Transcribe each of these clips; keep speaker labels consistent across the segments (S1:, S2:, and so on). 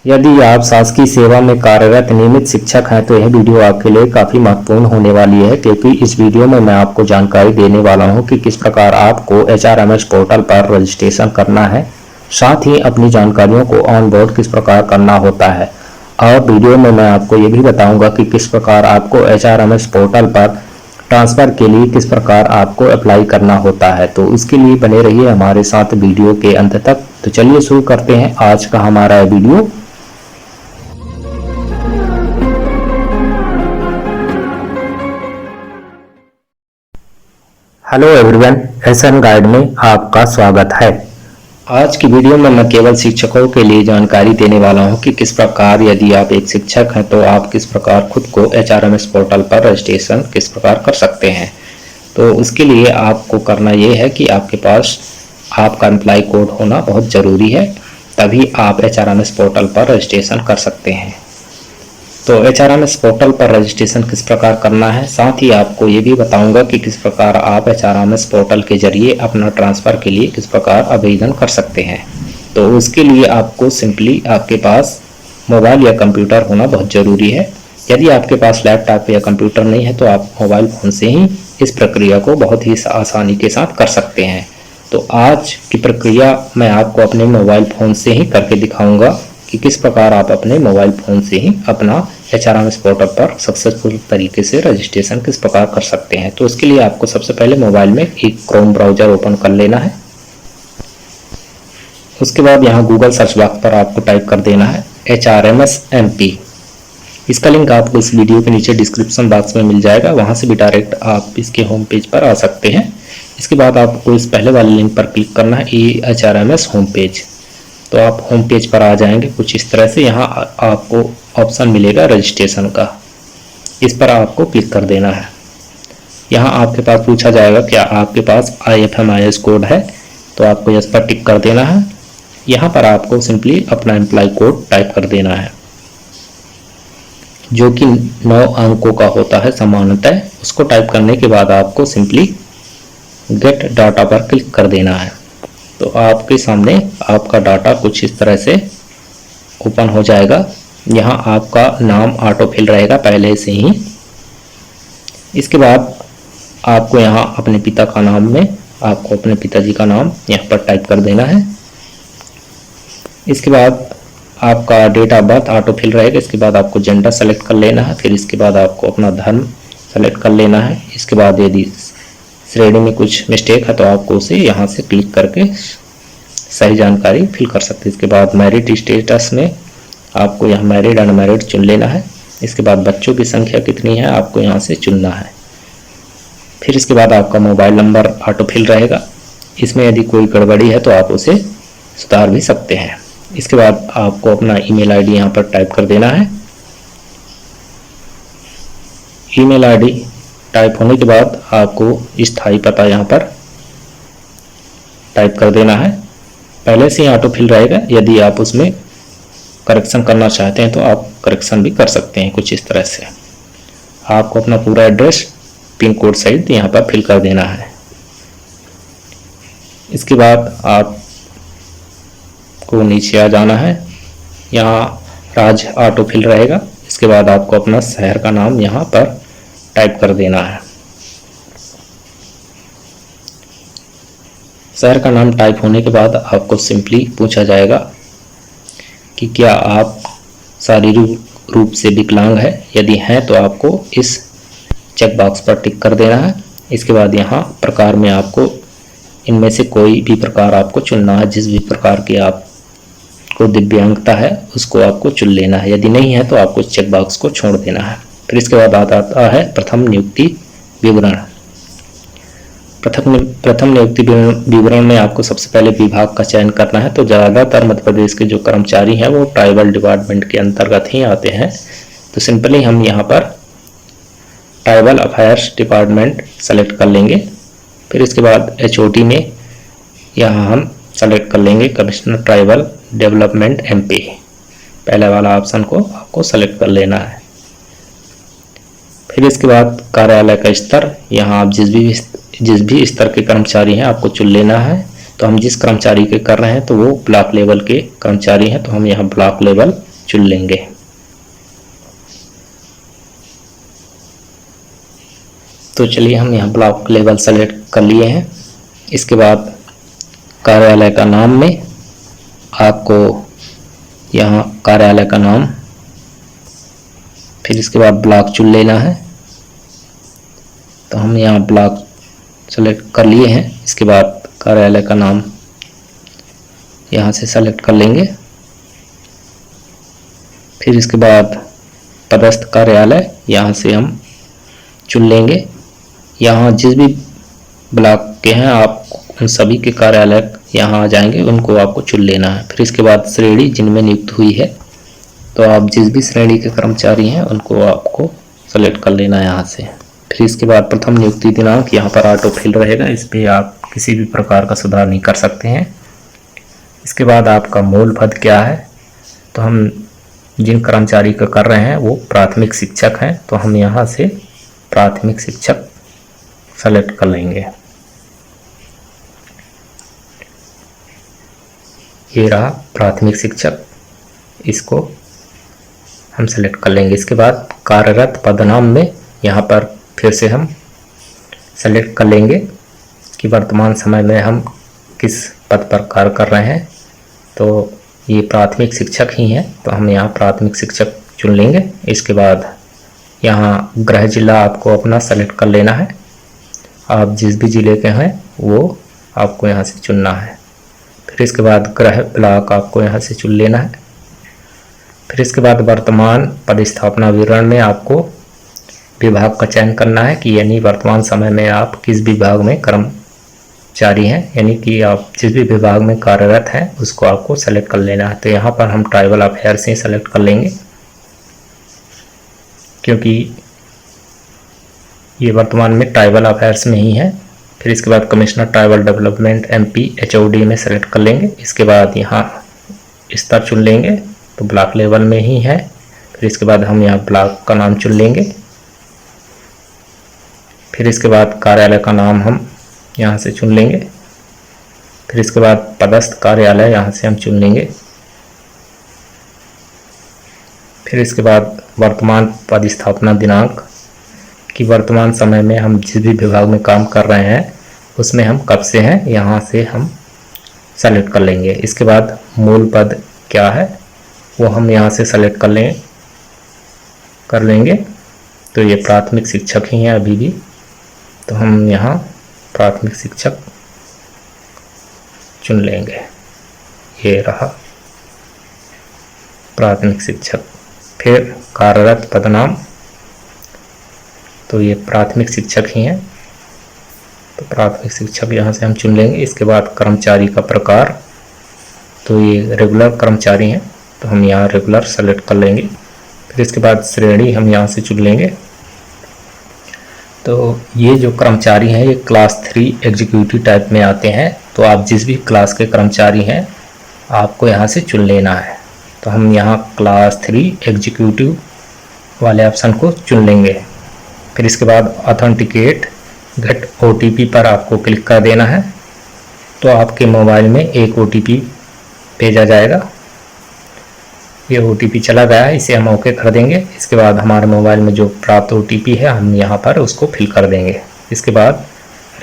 S1: यदि आप शासकीय सेवा में कार्यरत नियमित शिक्षक हैं तो यह वीडियो आपके लिए काफ़ी महत्वपूर्ण होने वाली है, क्योंकि इस वीडियो में मैं आपको जानकारी देने वाला हूं कि किस प्रकार आपको HRMS पोर्टल पर रजिस्ट्रेशन करना है, साथ ही अपनी जानकारियों को ऑन बोर्ड किस प्रकार करना होता है। और वीडियो में मैं आपको ये भी बताऊंगा कि किस प्रकार आपको HRMS पोर्टल पर ट्रांसफ़र के लिए किस प्रकार आपको अप्लाई करना होता है। तो इसके लिए बने रहिए हमारे साथ वीडियो के अंत तक। तो चलिए शुरू करते हैं आज का हमारा video. Hello everyone, SN guide में आपका स्वागत है। आज की वीडियो में मैं केवल शिक्षकों के लिए जानकारी देने वाला हूं कि किस प्रकार यदि आप एक शिक्षक हैं तो आप किस प्रकार खुद को HRMS पोर्टल पर रजिस्ट्रेशन किस प्रकार कर सकते हैं। तो उसके लिए आपको करना ये है कि आपके पास आपका एम्प्लॉय कोड होना बहुत ज़रूरी है, तभी आप HRMS पोर्टल पर रजिस्ट्रेशन कर सकते हैं। तो HRMS पोर्टल पर रजिस्ट्रेशन किस प्रकार करना है, साथ ही आपको ये भी बताऊंगा कि किस प्रकार आप HRMS पोर्टल के जरिए अपना ट्रांसफ़र के लिए किस प्रकार आवेदन कर सकते हैं। तो उसके लिए आपको सिंपली आपके पास मोबाइल या कंप्यूटर होना बहुत ज़रूरी है। यदि आपके पास लैपटॉप या कंप्यूटर नहीं है तो आप मोबाइल फ़ोन से ही इस प्रक्रिया को बहुत ही आसानी के साथ कर सकते हैं। तो आज की प्रक्रिया मैं आपको अपने मोबाइल फ़ोन से ही करके दिखाऊँगा कि किस प्रकार आप अपने मोबाइल फ़ोन से ही अपना HRMS पोर्टल पर सक्सेसफुल तरीके से रजिस्ट्रेशन किस प्रकार कर सकते हैं। तो इसके लिए आपको सबसे पहले मोबाइल में एक क्रोम ब्राउज़र ओपन कर लेना है। उसके बाद यहाँ गूगल सर्च बॉक्स पर आपको टाइप कर देना है HRMS MP। इसका लिंक आपको इस वीडियो के नीचे डिस्क्रिप्शन बॉक्स में मिल जाएगा, वहाँ से भी डायरेक्ट आप इसके होम पेज पर आ सकते हैं। इसके बाद आपको इस पहले वाले लिंक पर क्लिक करना है, HRMS होम पेज। तो आप होम पेज पर आ जाएंगे कुछ इस तरह से। यहाँ आपको ऑप्शन मिलेगा रजिस्ट्रेशन का, इस पर आपको क्लिक कर देना है। यहाँ आपके पास पूछा जाएगा क्या आपके पास IFMIS कोड है, तो आपको इस पर टिक कर देना है। यहाँ पर आपको सिंपली अपना एम्प्लॉय कोड टाइप कर देना है, जो कि 9 अंकों का होता है सामान्यतः। उसको टाइप करने के बाद आपको सिंपली गेट डाटा पर क्लिक कर देना है। तो आपके सामने आपका डाटा कुछ इस तरह से ओपन हो जाएगा। यहाँ आपका नाम ऑटो फिल रहेगा पहले से ही। इसके बाद आपको यहाँ अपने पिता का नाम में आपको अपने पिताजी का नाम यहाँ पर टाइप कर देना है। इसके बाद आपका date of birth auto fill रहेगा। इसके बाद आपको जेंडर सेलेक्ट कर लेना है। फिर इसके बाद आपको अपना धर्म सेलेक्ट कर लेना है। इसके बाद यदि श्रेणी में कुछ मिस्टेक है तो आपको उसे यहाँ से क्लिक करके सही जानकारी फिल कर सकते हैं। इसके बाद मैरिड स्टेटस में आपको यहाँ मैरिड अनमैरिड चुन लेना है। इसके बाद बच्चों की संख्या कितनी है आपको यहाँ से चुनना है। फिर इसके बाद आपका मोबाइल नंबर ऑटो फिल रहेगा। इसमें यदि कोई गड़बड़ी है तो आप उसे सुधार भी सकते हैं। इसके बाद आपको अपना ईमेल ID यहाँ पर टाइप कर देना है। ईमेल ID टाइप होने के बाद आपको स्थायी पता यहाँ पर टाइप कर देना है। पहले से ही ऑटो फिल रहेगा, यदि आप उसमें करेक्शन करना चाहते हैं तो आप करेक्शन भी कर सकते हैं कुछ इस तरह से। आपको अपना पूरा एड्रेस पिन कोड सहित यहाँ पर फिल कर देना है। इसके बाद आपको नीचे आ जाना है। यहाँ राज्य ऑटो फिल रहेगा। इसके बाद आपको अपना शहर का नाम यहाँ पर टाइप कर देना है। शहर का नाम टाइप होने के बाद आपको सिंपली पूछा जाएगा कि क्या आप शारीरिक रूप से विकलांग है। यदि हैं तो आपको इस चेक बॉक्स पर टिक कर देना है। इसके बाद यहाँ प्रकार में आपको इनमें से कोई भी प्रकार आपको चुनना है। जिस भी प्रकार की आपको दिव्यांगता है उसको आपको चुन लेना है। यदि नहीं है तो आपको इस चेक बॉक्स को छोड़ देना है। फिर इसके बाद आता है प्रथम नियुक्ति विवरण। प्रथम नियुक्ति विवरण में आपको सबसे पहले विभाग का चयन करना है। तो ज़्यादातर मध्य प्रदेश के जो कर्मचारी हैं वो ट्राइबल डिपार्टमेंट के अंतर्गत ही आते हैं। तो सिंपली हम यहाँ पर ट्राइबल अफेयर्स डिपार्टमेंट सेलेक्ट कर लेंगे। फिर इसके बाद HOD में यहाँ हम सेलेक्ट कर लेंगे कमिश्नर ट्राइबल डेवलपमेंट MP। पहले वाला ऑप्शन को आपको सेलेक्ट कर लेना है। फिर इसके बाद कार्यालय का स्तर, यहाँ आप जिस भी स्तर के कर्मचारी हैं आपको चुन लेना है। तो हम जिस कर्मचारी के कर रहे हैं तो वो ब्लॉक लेवल के कर्मचारी हैं, तो हम यहाँ ब्लॉक लेवल चुन लेंगे। तो चलिए हम यहाँ ब्लॉक लेवल सेलेक्ट कर लिए हैं। इसके बाद कार्यालय का नाम में आपको यहाँ कार्यालय का नाम, फिर इसके बाद ब्लॉक चुन लेना है। तो हम यहाँ ब्लॉक सेलेक्ट कर लिए हैं। इसके बाद कार्यालय का नाम यहाँ से सेलेक्ट कर लेंगे। फिर इसके बाद पदस्थ कार्यालय यहाँ से हम चुन लेंगे। यहाँ जिस भी ब्लॉक के हैं आप उन सभी के कार्यालय यहाँ आ जाएंगे, उनको आपको चुन लेना है। फिर इसके बाद श्रेणी जिनमें नियुक्त हुई है, तो आप जिस भी श्रेणी के कर्मचारी हैं उनको आपको सेलेक्ट कर लेना है यहाँ से। फिर इसके बाद प्रथम नियुक्ति दिनांक यहाँ पर ऑटो फिल रहेगा, इस पर आप किसी भी प्रकार का सुधार नहीं कर सकते हैं। इसके बाद आपका मूल पद क्या है, तो हम जिन कर्मचारी का कर रहे हैं वो प्राथमिक शिक्षक हैं, तो हम यहाँ से प्राथमिक शिक्षक सेलेक्ट कर लेंगे। ये रहा प्राथमिक शिक्षक, इसको हम सेलेक्ट कर लेंगे। इसके बाद कार्यरत पदनाम में यहाँ पर फिर से हम सेलेक्ट कर लेंगे कि वर्तमान समय में हम किस पद पर कार्य कर रहे हैं। तो ये प्राथमिक शिक्षक ही हैं, तो हम यहाँ प्राथमिक शिक्षक चुन लेंगे। इसके बाद यहाँ गृह जिला आपको अपना सेलेक्ट कर लेना है। आप जिस भी जिले के हैं वो आपको यहाँ से चुनना है। फिर इसके बाद गृह ब्लॉक आपको यहाँ से चुन लेना है। फिर इसके बाद वर्तमान पदस्थापना विवरण में आपको विभाग का चयन करना है कि यानी वर्तमान समय में आप किस विभाग में कर्मचारी हैं, यानी कि आप जिस भी विभाग में कार्यरत हैं उसको आपको सेलेक्ट कर लेना है। तो यहाँ पर हम ट्राइबल अफेयर्स ही सेलेक्ट कर लेंगे, क्योंकि ये वर्तमान में ट्राइबल अफेयर्स में ही है। फिर इसके बाद commissioner tribal development MP HOD में सेलेक्ट कर लेंगे। इसके बाद यहाँ स्तर चुन लेंगे, तो ब्लॉक लेवल में ही है। फिर इसके बाद हम यहाँ ब्लॉक का नाम चुन लेंगे। फिर इसके बाद कार्यालय का नाम हम यहाँ से चुन लेंगे। फिर इसके बाद पदस्थ कार्यालय यहाँ से हम चुन लेंगे। फिर इसके बाद वर्तमान पदस्थापना दिनांक कि वर्तमान समय में हम जिस भी विभाग में काम कर रहे हैं उसमें हम कब से हैं, यहाँ से हम सेलेक्ट कर लेंगे। इसके बाद मूल पद क्या है वो हम यहाँ से सेलेक्ट कर लेंगे। तो ये प्राथमिक शिक्षक ही हैं अभी भी, तो हम यहाँ प्राथमिक शिक्षक चुन लेंगे। ये रहा प्राथमिक शिक्षक। फिर कार्यरत पदनाम, तो ये प्राथमिक शिक्षक ही हैं, तो प्राथमिक शिक्षक यहाँ से हम चुन लेंगे। इसके बाद कर्मचारी का प्रकार, तो ये रेगुलर कर्मचारी हैं, तो हम यहाँ रेगुलर सेलेक्ट कर लेंगे। फिर इसके बाद श्रेणी हम यहाँ से चुन लेंगे। तो ये जो कर्मचारी हैं ये क्लास 3 एग्जीक्यूटिव टाइप में आते हैं, तो आप जिस भी क्लास के कर्मचारी हैं आपको यहाँ से चुन लेना है। तो हम यहाँ क्लास 3 एग्जीक्यूटिव वाले ऑप्शन को चुन लेंगे। फिर इसके बाद ऑथेंटिकेट गेट OTP पर आपको क्लिक कर देना है, तो आपके मोबाइल में एक OTP भेजा जाएगा। ये OTP चला गया है, इसे हम ओके कर देंगे। इसके बाद हमारे मोबाइल में जो प्राप्त OTP है हम यहाँ पर उसको फिल कर देंगे। इसके बाद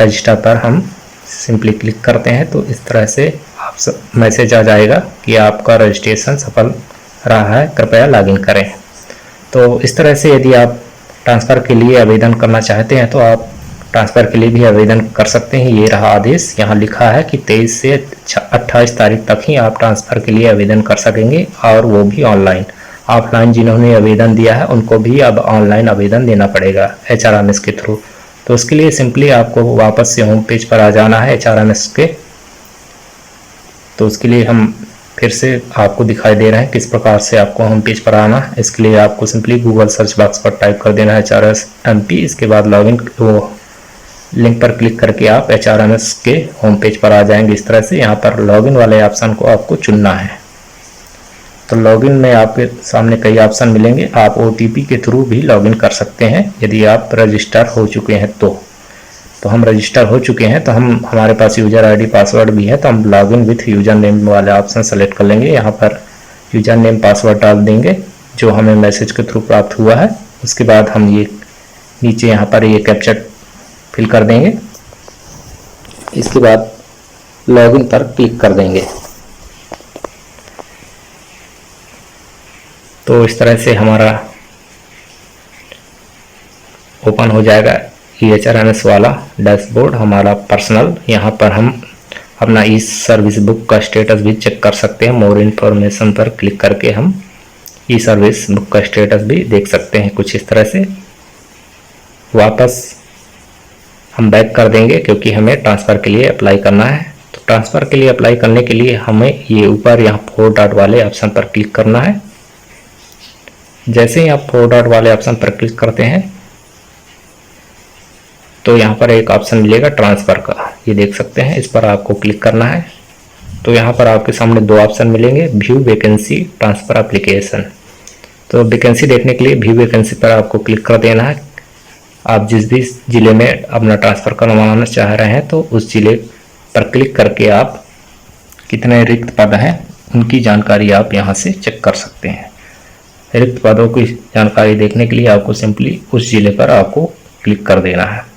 S1: रजिस्टर पर हम सिंपली क्लिक करते हैं, तो इस तरह से आप मैसेज आ जाएगा कि आपका रजिस्ट्रेशन सफल रहा है, कृपया लॉगिन करें। तो इस तरह से यदि आप ट्रांसफ़र के लिए आवेदन करना चाहते हैं तो आप ट्रांसफ़र के लिए भी आवेदन कर सकते हैं। ये रहा आदेश, यहाँ लिखा है कि 23 से 28 तारीख तक ही आप ट्रांसफ़र के लिए आवेदन कर सकेंगे, और वो भी ऑनलाइन। ऑफलाइन जिन्होंने आवेदन दिया है उनको भी अब ऑनलाइन आवेदन देना पड़ेगा HRMS के थ्रू। तो उसके लिए सिंपली आपको वापस से होम पेज पर आ जाना है HRMS के। तो उसके लिए हम फिर से आपको दिखाई दे रहे हैं किस प्रकार से आपको होम पेज पर आना है। इसके लिए आपको सिंपली गूगल सर्च बॉक्स पर टाइप कर देना है HRMS MP। इसके बाद लॉगिन वो लिंक पर क्लिक करके आप HRMS के होम पेज पर आ जाएंगे। इस तरह से यहाँ पर लॉगिन वाले ऑप्शन को आपको चुनना है। तो लॉगिन में आपके सामने कई ऑप्शन मिलेंगे, आप OTP के थ्रू भी लॉगिन कर सकते हैं यदि आप रजिस्टर हो चुके हैं। तो हम रजिस्टर हो चुके हैं, तो हम हमारे पास यूजर ID पासवर्ड भी है, तो हम लॉगिन विथ यूजर नेम वाले ऑप्शन सेलेक्ट कर लेंगे। यहाँ पर यूजर नेम पासवर्ड डाल देंगे जो हमें मैसेज के थ्रू प्राप्त हुआ है। उसके बाद हम ये नीचे यहाँ पर ये कैप्चा फिल कर देंगे। इसके बाद लॉगिन पर क्लिक कर देंगे। तो इस तरह से हमारा ओपन हो जाएगा EHRMS वाला डैशबोर्ड हमारा पर्सनल। यहाँ पर हम अपना ई सर्विस बुक का स्टेटस भी चेक कर सकते हैं। मोर इन्फॉर्मेशन पर क्लिक करके हम ई सर्विस बुक का स्टेटस भी देख सकते हैं। कुछ इस तरह से वापस हम बैक कर देंगे क्योंकि हमें ट्रांसफ़र के लिए अप्लाई करना है। तो ट्रांसफ़र के लिए अप्लाई करने के लिए हमें ये ऊपर यहाँ 4 डॉट वाले ऑप्शन पर क्लिक करना है। जैसे ही आप 4 डॉट वाले ऑप्शन पर क्लिक करते हैं तो यहाँ पर एक ऑप्शन मिलेगा ट्रांसफ़र का, ये देख सकते हैं। इस पर आपको क्लिक करना है। तो यहाँ पर आपके सामने 2 ऑप्शन मिलेंगे, व्यू वैकेंसी, ट्रांसफ़र एप्लीकेशन। तो वैकेंसी देखने के लिए व्यू वैकेंसी पर आपको क्लिक कर देना है। आप जिस भी ज़िले में अपना ट्रांसफ़र करवाना चाह रहे हैं तो उस ज़िले पर क्लिक करके आप कितने रिक्त पद हैं उनकी जानकारी आप यहाँ से चेक कर सकते हैं। रिक्त पदों की जानकारी देखने के लिए आपको सिंपली उस ज़िले पर आपको क्लिक कर देना है।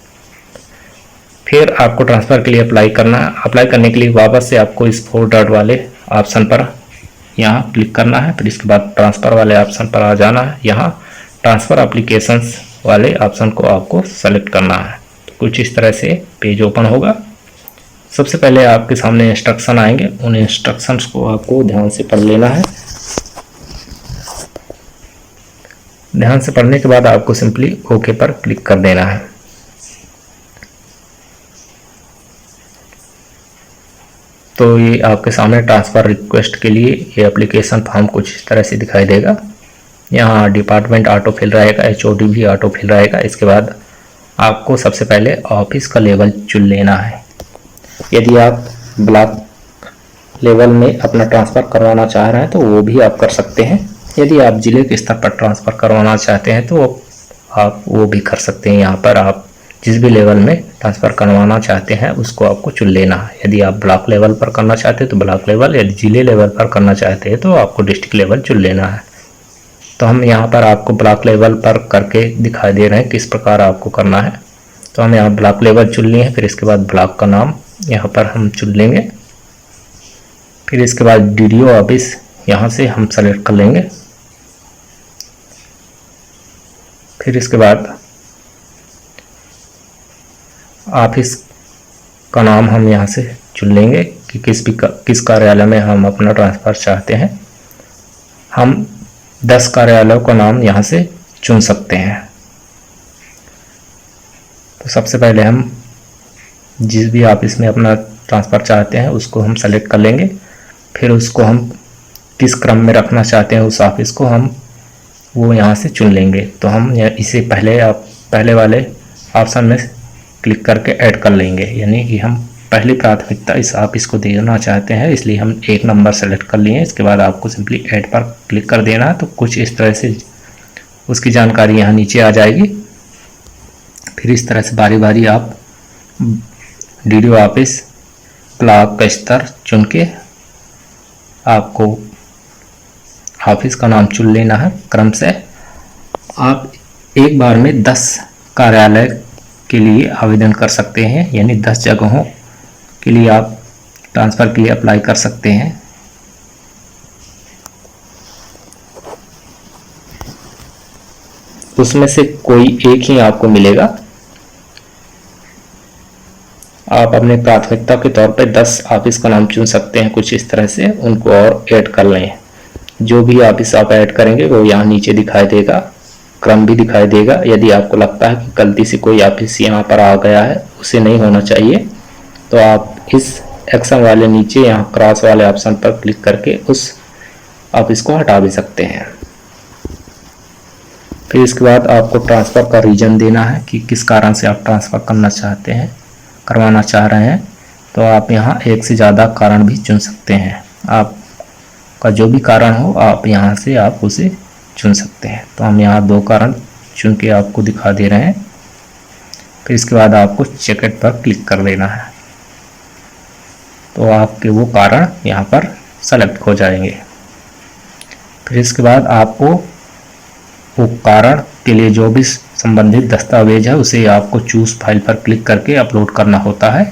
S1: फिर आपको ट्रांसफ़र के लिए अप्लाई करना है। अप्लाई करने के लिए वापस से आपको इस 4 डॉट वाले ऑप्शन पर यहाँ क्लिक करना है। फिर इसके बाद ट्रांसफ़र वाले ऑप्शन पर आ जाना है। यहाँ ट्रांसफ़र एप्लीकेशंस वाले ऑप्शन को आपको सेलेक्ट करना है। तो कुछ इस तरह से पेज ओपन होगा। सबसे पहले आपके सामने इंस्ट्रक्शन आएंगे, उन इंस्ट्रक्शंस को आपको ध्यान से पढ़ लेना है। ध्यान से पढ़ने के बाद आपको सिंपली ओके पर क्लिक कर देना है। तो ये आपके सामने ट्रांसफ़र रिक्वेस्ट के लिए ये एप्लीकेशन फॉर्म कुछ इस तरह से दिखाई देगा। यहाँ डिपार्टमेंट ऑटो फिल रहेगा, HOD भी ऑटो फिल रहेगा। इसके बाद आपको सबसे पहले ऑफिस का लेवल चुन लेना है। यदि आप ब्लॉक लेवल में अपना ट्रांसफ़र करवाना चाह रहे हैं तो वो भी आप कर सकते हैं। यदि आप ज़िले के स्तर पर ट्रांसफ़र करवाना चाहते हैं तो आप वो भी कर सकते हैं। यहाँ पर आप जिस भी लेवल में ट्रांसफ़र करवाना चाहते हैं उसको आपको चुन लेना है। यदि आप ब्लॉक लेवल पर करना चाहते हैं तो ब्लॉक लेवल, यदि जिले लेवल पर करना चाहते हैं तो आपको डिस्ट्रिक्ट लेवल चुन लेना है। तो हम यहाँ पर आपको ब्लॉक लेवल पर करके दिखाई दे रहे हैं किस प्रकार आपको करना है। तो हम यहाँ ब्लॉक लेवल चुन लिए हैं। फिर इसके बाद ब्लॉक का नाम यहाँ पर हम चुन लेंगे। फिर इसके बाद DDO ऑफिस यहाँ से हम सेलेक्ट कर लेंगे। फिर इसके बाद ऑफिस का नाम हम यहाँ से चुन लेंगे कि किस कार्यालय में हम अपना ट्रांसफ़र चाहते हैं। हम 10 कार्यालयों का नाम यहाँ से चुन सकते हैं। तो सबसे पहले हम जिस भी ऑफिस में अपना ट्रांसफ़र चाहते हैं उसको हम सेलेक्ट कर लेंगे। फिर उसको हम किस क्रम में रखना चाहते हैं उस ऑफिस को हम वो यहाँ से चुन लेंगे। तो हम इसे पहले वाले ऑप्शन में क्लिक करके ऐड कर लेंगे, यानी कि हम पहली प्राथमिकता इस ऑफिस को देना चाहते हैं, इसलिए हम 1 नंबर सेलेक्ट कर लिए। इसके बाद आपको सिंपली ऐड पर क्लिक कर देना है। तो कुछ इस तरह से उसकी जानकारी यहाँ नीचे आ जाएगी। फिर इस तरह से बारी बारी आप DDO ऑफिस ब्लॉक का स्तर चुन के आपको ऑफिस का नाम चुन लेना है। क्रम से आप एक बार में 10 कार्यालय के लिए आवेदन कर सकते हैं, यानी 10 जगहों के लिए आप ट्रांसफ़र के लिए अप्लाई कर सकते हैं। उसमें से कोई एक ही आपको मिलेगा। आप अपने प्राथमिकता के तौर पर 10 ऑफिस का नाम चुन सकते हैं। कुछ इस तरह से उनको और ऐड कर लें। जो भी ऑफिस आप ऐड करेंगे वो यहाँ नीचे दिखाई देगा, क्रम भी दिखाई देगा। यदि आपको लगता है कि गलती से कोई ऑफिस यहाँ पर आ गया है, उसे नहीं होना चाहिए, तो आप इस एक्शन वाले नीचे यहाँ क्रॉस वाले ऑप्शन पर क्लिक करके उस ऑफिस को हटा भी सकते हैं। फिर इसके बाद आपको ट्रांसफ़र का रीजन देना है कि किस कारण से आप ट्रांसफ़र करवाना चाह रहे हैं। तो आप यहाँ एक से ज़्यादा कारण भी चुन सकते हैं। आपका जो भी कारण हो आप यहाँ से आप उसे चुन सकते हैं। तो हम यहाँ 2 कारण चुन के आपको दिखा दे रहे हैं। फिर इसके बाद आपको चेकआउट पर क्लिक कर देना है। तो आपके वो कारण यहाँ पर सेलेक्ट हो जाएंगे। फिर इसके बाद आपको वो कारण के लिए जो भी संबंधित दस्तावेज है उसे आपको चूज फाइल पर क्लिक करके अपलोड करना होता है।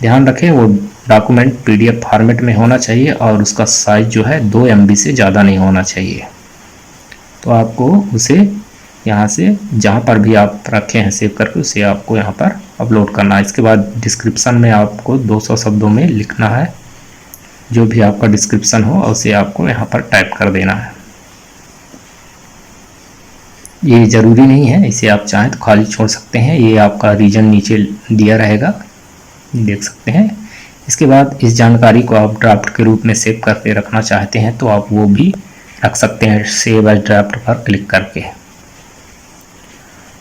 S1: ध्यान रखें वो डॉक्यूमेंट PDF फॉर्मेट में होना चाहिए और उसका साइज जो है 2 MB से ज़्यादा नहीं होना चाहिए। तो आपको उसे यहाँ से जहाँ पर भी आप रखे हैं सेव करके उसे आपको यहाँ पर अपलोड करना है। इसके बाद डिस्क्रिप्शन में आपको 200 शब्दों में लिखना है, जो भी आपका डिस्क्रिप्शन हो उसे आपको यहाँ पर टाइप कर देना है। ये ज़रूरी नहीं है, इसे आप चाहें तो खाली छोड़ सकते हैं। ये आपका रीजन नीचे दिया रहेगा, देख सकते हैं। इसके बाद इस जानकारी को आप ड्राफ्ट के रूप में सेव करके रखना चाहते हैं तो आप वो भी रख सकते हैं सेव एज ड्राफ्ट पर क्लिक करके।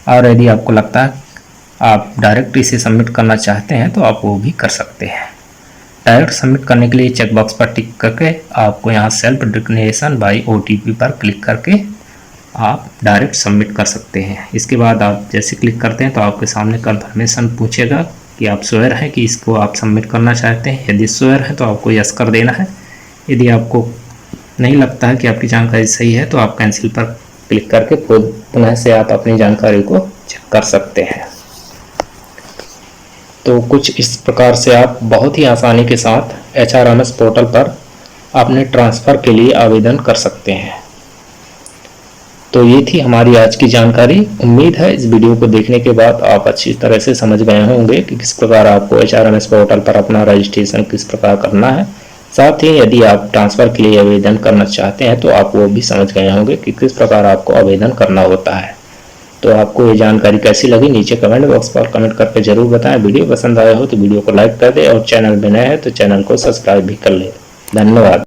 S1: और यदि आपको लगता है आप डायरेक्ट इसे सबमिट करना चाहते हैं तो आप वो भी कर सकते हैं। डायरेक्ट सबमिट करने के लिए चेकबॉक्स पर टिक करके आपको यहाँ सेल्फ डिक्लेरेशन बाय OTP पर क्लिक करके आप डायरेक्ट सबमिट कर सकते हैं। इसके बाद आप जैसे क्लिक करते हैं तो आपके सामने कंफर्मेशन पूछेगा कि आप श्योर हैं कि इसको आप सबमिट करना चाहते हैं। यदि श्योर है तो आपको यस कर देना है। यदि आपको नहीं लगता है कि आपकी जानकारी सही है तो आप कैंसिल पर क्लिक करके पुनः से आप अपनी जानकारी को चेक कर सकते हैं। तो कुछ इस प्रकार से आप बहुत ही आसानी के साथ HRMS पोर्टल पर अपने ट्रांसफ़र के लिए आवेदन कर सकते हैं। तो ये थी हमारी आज की जानकारी। उम्मीद है इस वीडियो को देखने के बाद आप अच्छी तरह से समझ गए होंगे कि किस प्रकार आपको HRMS पोर्टल पर अपना रजिस्ट्रेशन किस प्रकार करना है। साथ ही यदि आप ट्रांसफ़र के लिए आवेदन करना चाहते हैं तो आप वो भी समझ गए होंगे कि किस प्रकार आपको आवेदन करना होता है। तो आपको ये जानकारी कैसी लगी नीचे कमेंट बॉक्स पर कमेंट करके जरूर बताएं। वीडियो पसंद आया हो तो वीडियो को लाइक कर दें और चैनल में नए हैं तो चैनल को सब्सक्राइब भी कर लें। धन्यवाद।